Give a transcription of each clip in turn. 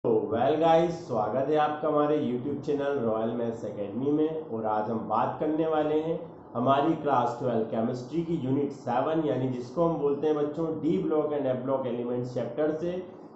Well guys, स्वागत है आपका हमारे YouTube channel royal maths academy में। और आज हम बात करने वाले हैं हमारी क्लास 12 केमिस्ट्री की यूनिट 7 यानी जिसको हम बोलते हैं बच्चों D block and F block elements chapter से।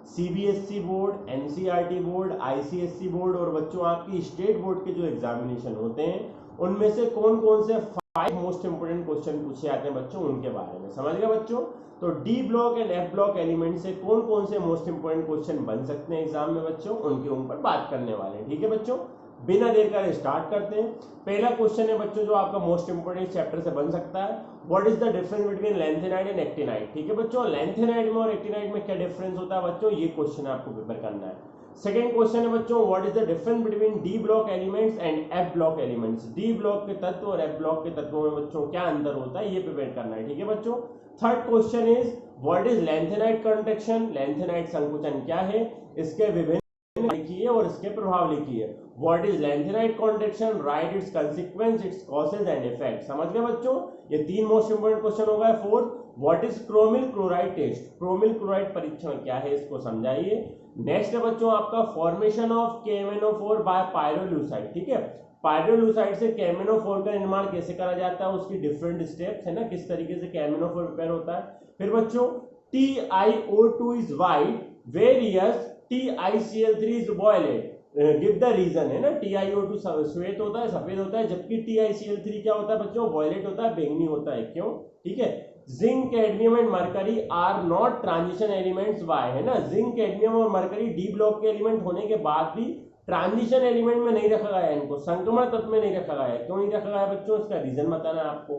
CBSE board, NCERT board, ICSE board और बच्चों आपकी स्टेट बोर्ड के जो एग्जामिनेशन होते हैं उनमें से कौन कौन से 5 मोस्ट इंपोर्टेंट क्वेश्चन पूछे जाते हैं बच्चों, उनके बारे में समझ गए बच्चों। तो D block and F block element से कौन कौन से मोस्ट इंपोर्टेंट क्वेश्चन बन सकते हैं एग्जाम में बच्चों, उनके ऊपर बात करने वाले हैं। ठीक है बच्चों, बिना देर कर स्टार्ट करते हैं। पहला क्वेश्चन है बच्चों जो आपका मोस्ट इंपोर्टेंट चैप्टर से बन सकता है, what is the difference between lanthanide and actinide. ठीक है बच्चों, लैंथेनाइड में और एक्टिनाइड में क्या डिफरेंस होता है बच्चों, ये क्वेश्चन आपको प्रिपेयर करना है। सेकेंड क्वेश्चन है बच्चों, what is the difference between D block elements and F block elements. D block के तत्व और एफ ब्लॉक के तत्वों में बच्चों क्या अंतर होता है, ये प्रिपेयर करना है। ठीक है बच्चों। Third question is what is lanthanide conduction. Lanthanide संकुचन क्या है, इसके विभिन्न लिखिए और इसके प्रभाव लिखिए। What is lanthanide conduction, right it's consequence, its causes and effect. समझ गए बच्चों, ये 3 मोस्ट इंपोर्टेंट क्वेश्चन हो गए। Fourth, what is chromyl chloride test. Chromyl chloride परीक्षण क्या है, इसको समझाइए। नेक्स्ट है बच्चों आपका फॉर्मेशन ऑफ KMnO4 बाय पायरोलुसाइड। ठीक है, पायरोलुसाइड से KMnO4 का निर्माण कैसे करा जाता है, उसकी डिफरेंट स्टेप्स है ना, किस तरीके से KMnO4 प्रिपेयर होता है। फिर बच्चों TiO2 is white whereas TiCl3 is violet, give the reason है ना। TiO2 श्वेत होता है, सफेद होता है, जबकि TiCl3 क्या होता है बच्चों, वॉयलेट होता है, बैंगनी होता है। क्यों? ठीक है। Zinc, cadmium and mercury are not transition elements, why है ना। जिंक, कैडमियम और मरकरी डी ब्लॉक के एलिमेंट होने के बाद भी ट्रांजिशन एलिमेंट में नहीं रखा गया है, इनको संक्रमण तत्व में नहीं रखा गया है। क्यों नहीं रखा गया बच्चों, इसका रीजन बताना है आपको।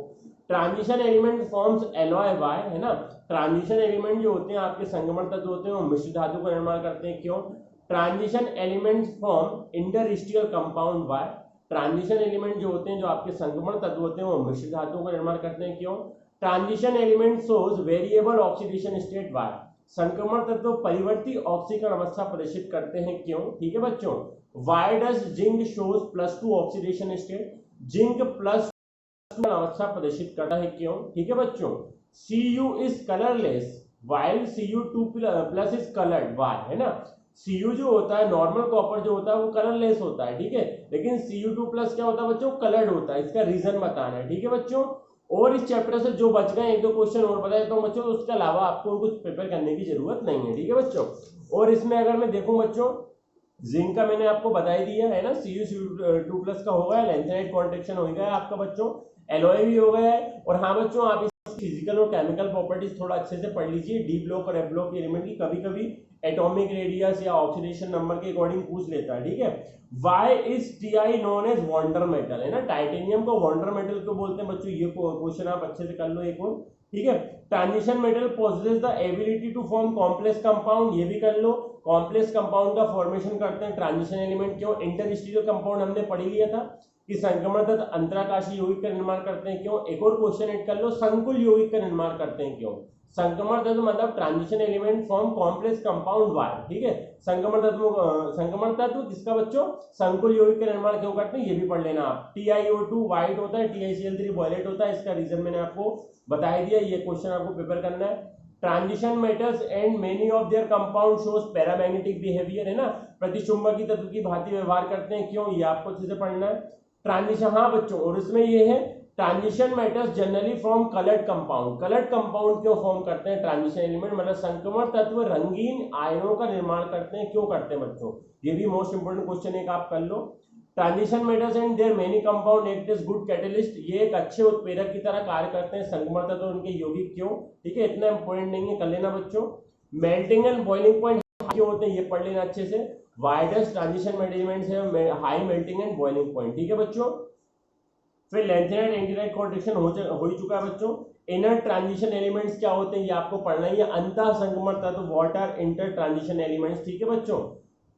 Transition element forms alloy why है ना। ट्रांजिशन एलिमेंट जो होते हैं आपके संक्रमण तत्व होते हैं, वो मिश्र धातु का निर्माण करते हैं। क्यों? Transition elements form interstitial compound bye. Transition element जो होते हैं, जो आपके संक्रमण तत्व होते हैं, वो मिश्र धातुओं का निर्माण करते हैं। क्यों? Transition element shows variable oxidation state by. संक्रमण तत्व परिवर्ती ऑक्सीकरण अवस्था प्रदर्शित करते हैं। क्यों? ठीक है बच्चों। Why does zinc shows +2 oxidation state. Zinc +2 अवस्था प्रदर्शित करता है। क्यों? ठीक है बच्चों। Cu is colorless while Cu2+ is colored, why है ना। Cu जो होता है, नॉर्मल कॉपर जो होता है वो कलरलेस होता है, ठीक है, लेकिन Cu2+ क्या होता है बच्चों, कलर्ड होता है। इसका रीजन बताना है। ठीक है बच्चों। और इस चैप्टर से जो बच गए 1-2 क्वेश्चन और बता देता हूं बच्चों, तो उसके अलावा आपको कुछ प्रिपेयर करने की जरूरत नहीं है। ठीक है बच्चों। और इसमें अगर मैं देखूं बच्चों, जिंक का मैंने आपको बता ही दिया है ना, Cu2+ का हो गया, लैंथेनाइड कॉन्ट्रैक्शन हो गया आपका बच्चों, एलॉय भी हो गया है। और हाँ बच्चों, आप इसकी फिजिकल और केमिकल प्रॉपर्टीज थोड़ा अच्छे से पढ़ लीजिए। डी ब्लॉक और एफ ब्लॉक एलिमेंट की कभी कभी एटॉमिक रेडियस या ऑक्सीडेशन नंबर के अकॉर्डिंग पूछ लेता है। ठीक है। Why is Ti known as wonder metal है ना। टाइटेनियम को वॉन्डर मेटल क्यों बोलते हैं बच्चों, ये क्वेश्चन आप अच्छे से कर लो एक और। ठीक है। Transition metal possesses the ability to form complex compound, ये भी कर लो। कॉम्प्लेक्स कंपाउंड का फॉर्मेशन करते हैं ट्रांजिशन एलिमेंट। क्यों? इंटरस्टिशियल कंपाउंड हमने पढ़ लिया था कि संक्रमण तत्व अंतराकाशी यौगिक का निर्माण करते हैं। क्यों? एक और क्वेश्चन ऐड कर लो, संकुल यौगिक का निर्माण करते हैं। क्यों? संक्रमण तत्व मतलब transition element form complex compound why. ठीक है। संक्रमण तत्व किसका बच्चों, संकुल यौगिक का निर्माण क्यों करते हैं, ये भी पढ़ लेना आप। TiO2 व्हाइट होता है, TiCl3 वॉयलेट होता है, इसका रीजन मैंने आपको बता दिया। ये क्वेश्चन आपको प्रिपेयर करना है। Transition metals and many of their compound shows paramagnetic behaviour है ना, प्रतिचुंबकीय तत्व की भांति व्यवहार करते हैं। क्यों? ये आपको अच्छे से पढ़ना है। ट्रांजिशन, हाँ बच्चों, और इसमें ये है transition metals generally form coloured compound. Coloured compound क्यों फॉर्म करते हैं ट्रांजिशन एलिमेंट, मतलब संक्रमण तत्व रंगीन आयनों का निर्माण करते हैं। क्यों करते हैं बच्चों, ये भी मोस्ट इंपोर्टेंट क्वेश्चन एक आप कर लो। Transition metals and their many compound act as good catalyst, ये एक अच्छे उत्प्रेरक की तरह कार्य करते हैं संक्रमण तत्व और उनके यौगिक। क्यों? ठीक है, इतना इंपॉर्टेंट नहीं है, कर लेना बच्चों। मेल्टिंग एंड बॉइलिंग पॉइंट क्यों होते हैं, ये पढ़ लेना अच्छे से। वाइडेस्ट ट्रांजिशन एलिमेंट्स है high melting and boiling point. ठीक है बच्चों। फिर लैंथेनाइड एंटीनाइड कॉन्ट्रैक्शन हो ही चुका है बच्चों। इनर ट्रांजिशन एलिमेंट्स क्या होते हैं, ये आपको पढ़ना ही है। अंतः संक्रमण तत्व, what are inter transition elements. ठीक है बच्चों।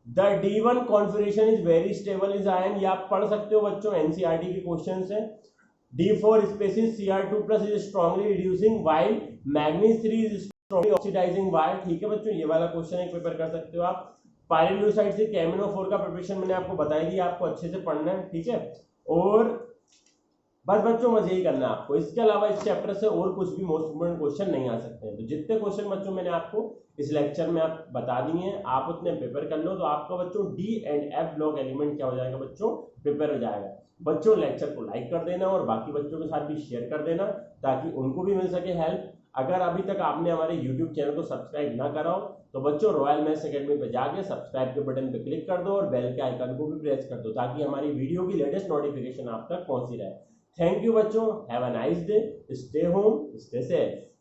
The D1 configuration is very stable is ion, ये आप पढ़ सकते हो बच्चों, एनसीईआरटी के क्वेश्चन है। D4 species Cr2+ is strongly reducing while manganese 3 is strongly oxidising while. ठीक है बच्चों, ये वाला क्वेश्चन एक प्रिपेयर कर सकते हो आप। पायरोलुसाइड से KMnO4 का प्रिपरेशन मैंने आपको बता दिया, आपको अच्छे से पढ़ना है। ठीक है। और बस बच्चों मजे ही करना है आपको। इसके अलावा इस चैप्टर से और कुछ भी मोस्ट इंपोर्टेंट क्वेश्चन नहीं आ सकते हैं। तो जितने क्वेश्चन बच्चों मैंने आपको इस लेक्चर में आप बता दिए हैं, आप उतने प्रिपेयर कर लो, तो आपका बच्चों D and F block element क्या हो जाएगा बच्चों, प्रिपेयर हो जाएगा। बच्चों लेक्चर को लाइक कर देना और बाकी बच्चों के साथ भी शेयर कर देना ताकि उनको भी मिल सके हेल्प। अगर अभी तक आपने हमारे यूट्यूब चैनल को सब्सक्राइब ना करा हो तो बच्चों रॉयल मैथ्स एकेडमी पे जाके सब्सक्राइब के बटन पे क्लिक कर दो और बेल के आइकन को भी प्रेस कर दो ताकि हमारी वीडियो की लेटेस्ट नोटिफिकेशन आप तक पहुंची रहे। थैंक यू बच्चों, have a nice day, stay home, stay safe.